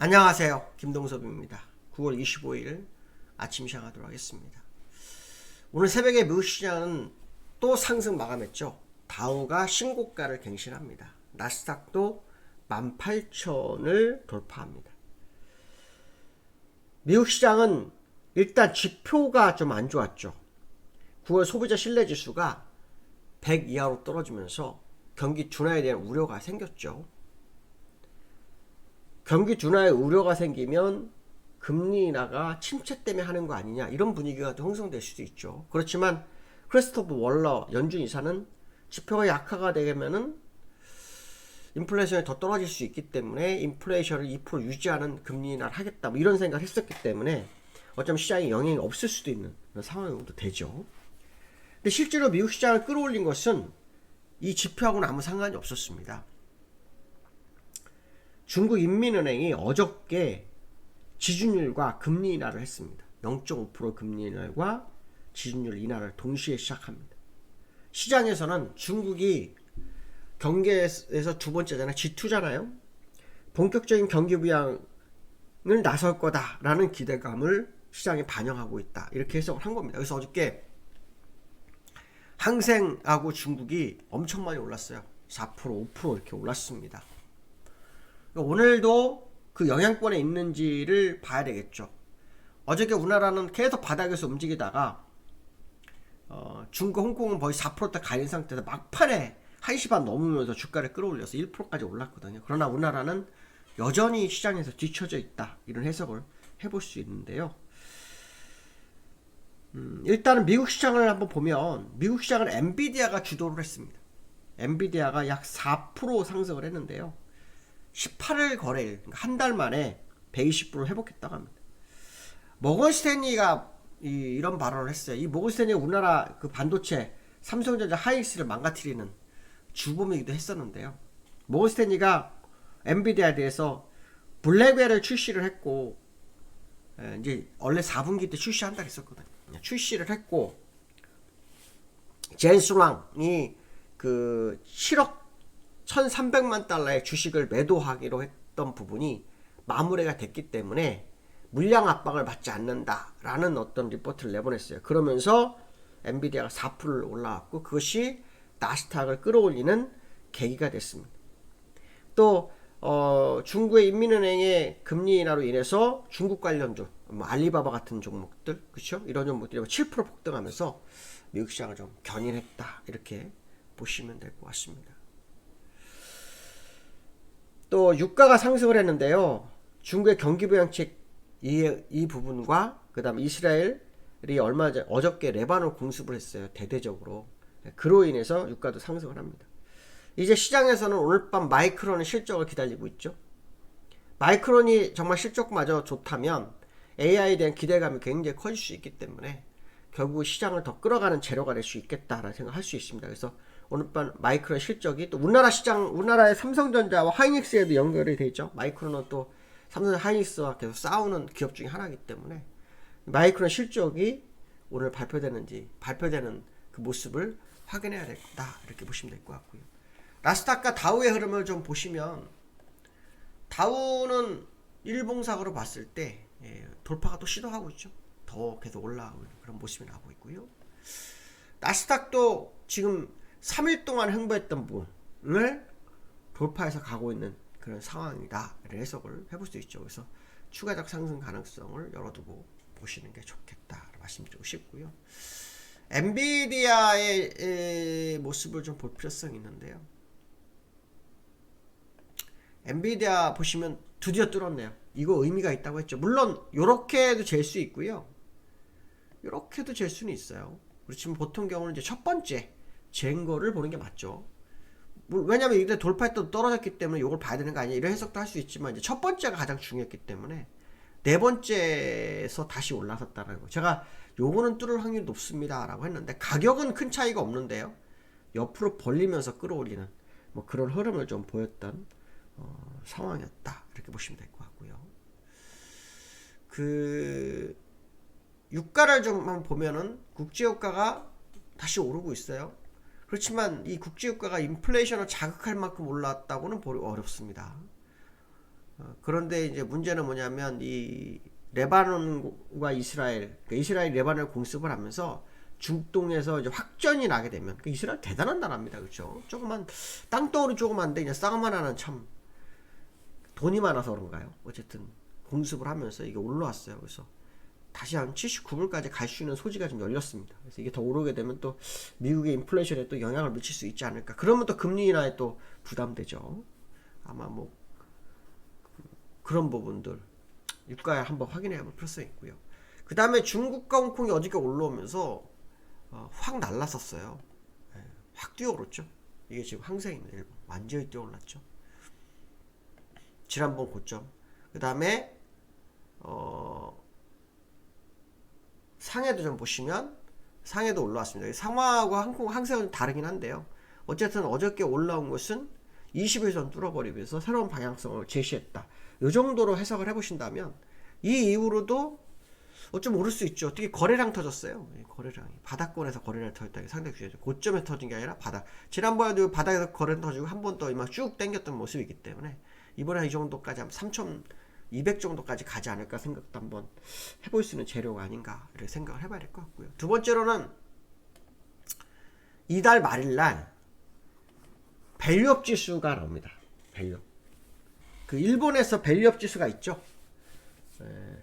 안녕하세요. 김동섭입니다. 9월 25일 아침 시작하도록 하겠습니다. 오늘 새벽에 미국 시장은 또 상승 마감했죠. 다우가 신고가를 갱신합니다. 나스닥도 18,000을 돌파합니다. 미국 시장은 일단 지표가 좀 안 좋았죠. 9월 소비자 신뢰지수가 100 이하로 떨어지면서 경기 둔화에 대한 우려가 생겼죠. 경기 둔화에 우려가 생기면 금리 인하가 침체 때문에 하는 거 아니냐, 이런 분위기가 또 형성될 수도 있죠. 그렇지만 크리스토프 월러 연준 이사는 지표가 약화가 되면은 인플레이션이 더 떨어질 수 있기 때문에 인플레이션을 2% 유지하는 금리 인하를 하겠다, 뭐 이런 생각을 했었기 때문에 어쩌면 시장에 영향이 없을 수도 있는 그런 상황도 되죠. 근데 실제로 미국 시장을 끌어올린 것은 이 지표하고는 아무 상관이 없었습니다. 중국 인민은행이 어저께 지준율과 금리 인하를 했습니다. 0.5% 금리 인하과 지준율 인하를 동시에 시작합니다. 시장에서는 중국이 경제에서 두 번째잖아요. G2잖아요. 본격적인 경기 부양을 나설 거다라는 기대감을 시장에 반영하고 있다, 이렇게 해석을 한 겁니다. 그래서 어저께 항생하고 중국이 엄청 많이 올랐어요. 4%, 5% 이렇게 올랐습니다. 오늘도 그 영향권에 있는지를 봐야 되겠죠. 어저께 우리나라는 계속 바닥에서 움직이다가 중국, 홍콩은 거의 4%대 가인 상태에서 막판에 1시 반 넘으면서 주가를 끌어올려서 1%까지 올랐거든요. 그러나 우리나라는 여전히 시장에서 뒤처져 있다, 이런 해석을 해볼 수 있는데요. 일단은 미국 시장을 한번 보면 미국 시장은 엔비디아가 주도를 했습니다. 엔비디아가 약 4% 상승을 했는데요. 18일 거래일, 그러니까 한 달 만에 120% 회복했다고 합니다. 모건 스탠리가 이런 발언을 했어요. 이 모건 스탠리가 우리나라 그 반도체 삼성전자 하이닉스를 망가뜨리는 주범이기도 했었는데요. 모건 스탠리가 엔비디아에 대해서 블랙웰을 출시를 했고, 이제 원래 4분기 때 출시한다고 했었거든요. 출시를 했고, 젠스왕이 그 7억 1,300만 달러의 주식을 매도하기로 했던 부분이 마무리가 됐기 때문에 물량 압박을 받지 않는다라는 어떤 리포트를 내보냈어요. 그러면서 엔비디아가 4%를 올라왔고, 그것이 나스닥을 끌어올리는 계기가 됐습니다. 또 중국의 인민은행의 금리 인하로 인해서 중국 관련주, 뭐 알리바바 같은 종목들, 그렇죠? 이런 종목들이 7% 폭등하면서 미국 시장을 좀 견인했다, 이렇게 보시면 될 것 같습니다. 또 유가가 상승을 했는데요. 중국의 경기부양책 이 부분과 그 다음 이스라엘이 어저께 레바논 공습을 했어요. 대대적으로. 그로 인해서 유가도 상승을 합니다. 이제 시장에서는 오늘 밤 마이크론의 실적을 기다리고 있죠. 마이크론이 정말 실적마저 좋다면 AI에 대한 기대감이 굉장히 커질 수 있기 때문에 결국 시장을 더 끌어가는 재료가 될 수 있겠다라는 생각을 할 수 있습니다. 그래서 오늘 밤 마이크론 실적이 또 우리나라 시장, 우리나라의 삼성전자와 하이닉스에도 연결이 되죠. 마이크론은 또 삼성전자 하이닉스와 계속 싸우는 기업 중에 하나이기 때문에 마이크론 실적이 오늘 발표되는 그 모습을 확인해야 될 거다, 이렇게 보시면 될 것 같고요. 나스닥과 다우의 흐름을 좀 보시면 다우는 일봉상으로 봤을 때 돌파가 또 시도하고 있죠. 더 계속 올라오는 그런 모습이 나오고 있고요. 나스닥도 지금 3일 동안 횡보했던 부분을 돌파해서 가고 있는 그런 상황이다, 이런 해석을 해볼 수 있죠. 그래서 추가적 상승 가능성을 열어두고 보시는 게 좋겠다 말씀드리고 싶고요. 엔비디아의 모습을 좀 볼 필요성이 있는데요. 엔비디아 보시면 드디어 뚫었네요. 이거 의미가 있다고 했죠. 물론 요렇게도 잴 수 있고요, 요렇게도 잴 수는 있어요. 그렇지만 보통 경우는 이제 첫 번째 잰 거를 보는 게 맞죠. 왜냐면 이때 돌파했던 떨어졌기 때문에 이걸 봐야 되는 거 아니야, 이런 해석도 할 수 있지만 이제 첫 번째가 가장 중요했기 때문에 네 번째에서 다시 올라섰다라는 거. 제가 요거는 뚫을 확률이 높습니다 라고 했는데 가격은 큰 차이가 없는데요, 옆으로 벌리면서 끌어올리는 뭐 그런 흐름을 좀 보였던 상황이었다, 이렇게 보시면 될 것 같고요. 그 유가를 좀 한번 보면은 국제유가가 다시 오르고 있어요. 그렇지만 이 국제유가가 인플레이션을 자극할 만큼 올랐다고는 보기 어렵습니다. 그런데 이제 문제는 뭐냐면 이 레바논과 이스라엘, 그러니까 이스라엘 레바논을 공습을 하면서 중동에서 이제 확전이 나게 되면, 그 이스라엘 대단한 나라입니다, 그렇죠? 조그만 땅덩어리 조그만데 그냥 싸움만 하는, 참 돈이 많아서 그런가요? 어쨌든 공습을 하면서 이게 올라왔어요. 그래서 다시 한 79불까지 갈 수 있는 소지가 좀 열렸습니다. 그래서 이게 더 오르게 되면 또 미국의 인플레이션에 또 영향을 미칠 수 있지 않을까. 그러면 또 금리 인하에 또 부담되죠. 아마 뭐 그런 부분들 유가에 한번 확인해 볼 필요성이 있고요. 그 다음에 중국과 홍콩이 어저께 올라오면서 확 날랐었어요. 확 뛰어오르죠. 이게 지금 항세입니다. 일본 완전히 뛰어올랐죠. 지난번 고점. 그 다음에 상해도 좀 보시면 상해도 올라왔습니다. 상하하고 항세가 좀 다르긴 한데요. 어쨌든 어저께 올라온 것은 20일선 뚫어버리면서 새로운 방향성을 제시했다. 이 정도로 해석을 해보신다면 이 이후로도 좀 오를 수 있죠. 특히 거래량 터졌어요. 거래량이 바닥권에서 거래량 터졌다는 게 상당히 중요하죠. 고점에서 터진 게 아니라 바닥. 지난번에도 바닥에서 거래량 터지고 한 번 더 막 쭉 당겼던 모습이기 때문에 이번에 이 정도까지 하면 3,200 정도까지 가지 않을까 생각도 한번 해볼 수 있는 재료가 아닌가 이렇게 생각을 해봐야 될 것 같고요. 두 번째로는 이달 말일날 밸류업 지수가 나옵니다. 밸류업. 그 일본에서 밸류업 지수가 있죠.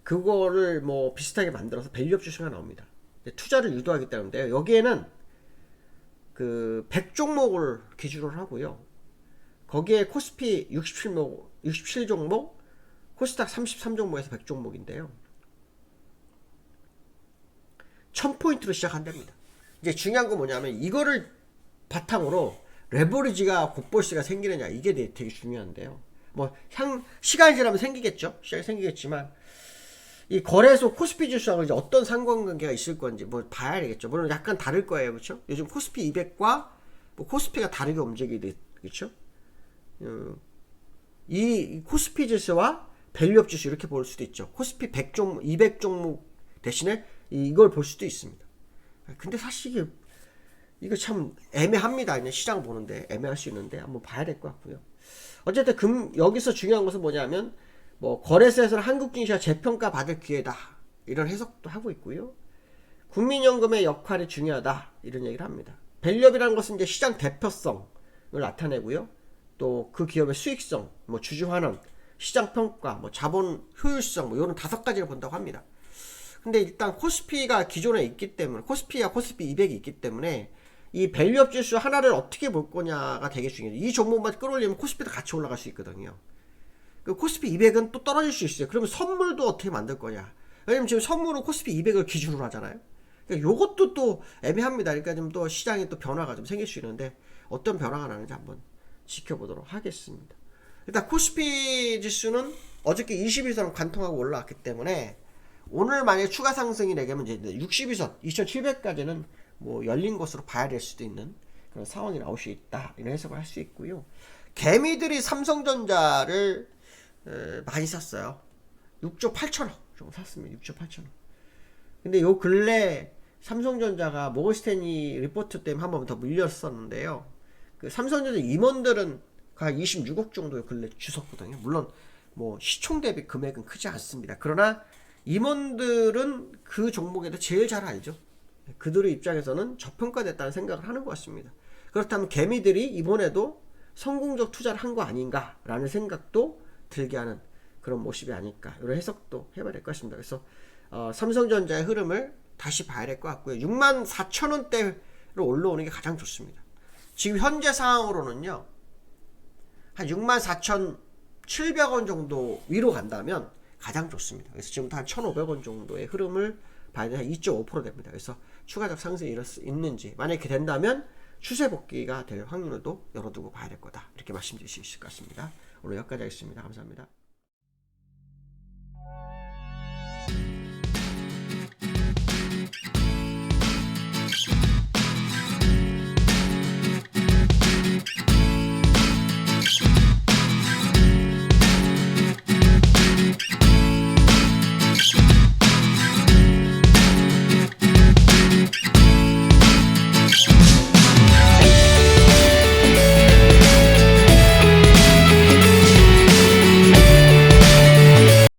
그거를 뭐 비슷하게 만들어서 밸류업 지수가 나옵니다. 투자를 유도하기 때문에 여기에는 그 100종목을 기준으로 하고요. 거기에 코스피 67종목, 코스닥 33종목에서 100종목인데요. 1000포인트로 시작한답니다. 이제 중요한 건 뭐냐면 이거를 바탕으로 레버리지가 곧볼수가 생기느냐, 이게 되게 중요한데요. 뭐 시간이 지나면 생기겠죠. 시간이 생기겠지만 이 거래소 코스피 지수하고 이제 어떤 상관관계가 있을 건지 뭐 봐야 되겠죠. 물론 약간 다를 거예요, 그렇죠? 요즘 코스피 200과 뭐 코스피가 다르게 움직이게 그렇죠? 이 코스피 지수와 밸류업 지수 이렇게 볼 수도 있죠. 코스피 100종목, 200종목 대신에 이걸 볼 수도 있습니다. 근데 사실 이거 참 애매합니다. 그냥 시장 보는데 애매할 수 있는데 한번 봐야 될 것 같고요. 어쨌든 여기서 중요한 것은 뭐냐면 뭐 거래소에서는 한국 증시가 재평가 받을 기회다 이런 해석도 하고 있고요. 국민연금의 역할이 중요하다 이런 얘기를 합니다. 밸류업이라는 것은 이제 시장 대표성을 나타내고요. 또 그 기업의 수익성, 뭐 주주 환원, 시장 평가, 뭐 자본 효율성, 뭐 이런 5가지를 본다고 합니다. 근데 일단 코스피가 기존에 있기 때문에 코스피와 코스피 200이 있기 때문에 이 밸류업 지수 하나를 어떻게 볼 거냐가 되게 중요해요. 이 종목만 끌어올리면 코스피도 같이 올라갈 수 있거든요. 그 코스피 200은 또 떨어질 수 있어요. 그러면 선물도 어떻게 만들 거냐. 왜냐면 지금 선물은 코스피 200을 기준으로 하잖아요. 그러니까 요것도 또 애매합니다. 그러니까 좀 또 시장에 또 변화가 좀 생길 수 있는데 어떤 변화가 나는지 한번 지켜보도록 하겠습니다. 일단 코스피 지수는 어저께 20일선 관통하고 올라왔기 때문에 오늘 만약에 추가 상승이 되면 이제 60일선 2700까지는 뭐 열린 것으로 봐야 될 수도 있는 그런 상황이 나올 수 있다 이런 해석을 할 수 있고요. 개미들이 삼성전자를 많이 샀어요. 6조 8천억 정도 샀습니다. 6조 8천억. 근데 요 근래 삼성전자가 모건스탠리 리포트 때문에 한 번 더 밀렸었는데요. 그 삼성전자 임원들은 한 26억 정도의 근래 주셨거든요. 물론 뭐 시총 대비 금액은 크지 않습니다. 그러나 임원들은 그 종목에 대해 제일 잘 알죠. 그들의 입장에서는 저평가됐다는 생각을 하는 것 같습니다. 그렇다면 개미들이 이번에도 성공적 투자를 한 거 아닌가라는 생각도 들게 하는 그런 모습이 아닐까 이런 해석도 해봐야 될 것 같습니다. 그래서 삼성전자의 흐름을 다시 봐야 될 것 같고요. 64,000원대로 올라오는 게 가장 좋습니다. 지금 현재 상황으로는요. 한 64,700원 정도 위로 간다면 가장 좋습니다. 그래서 지금부터 한 1,500원 정도의 흐름을 봐야 되는 2.5% 됩니다. 그래서 추가적 상승이 일어날 수 있는지 만약에 된다면 추세 복귀가 될 확률도 열어두고 봐야 될 거다. 이렇게 말씀드릴 수 있을 것 같습니다. 오늘 여기까지 하겠습니다. 감사합니다.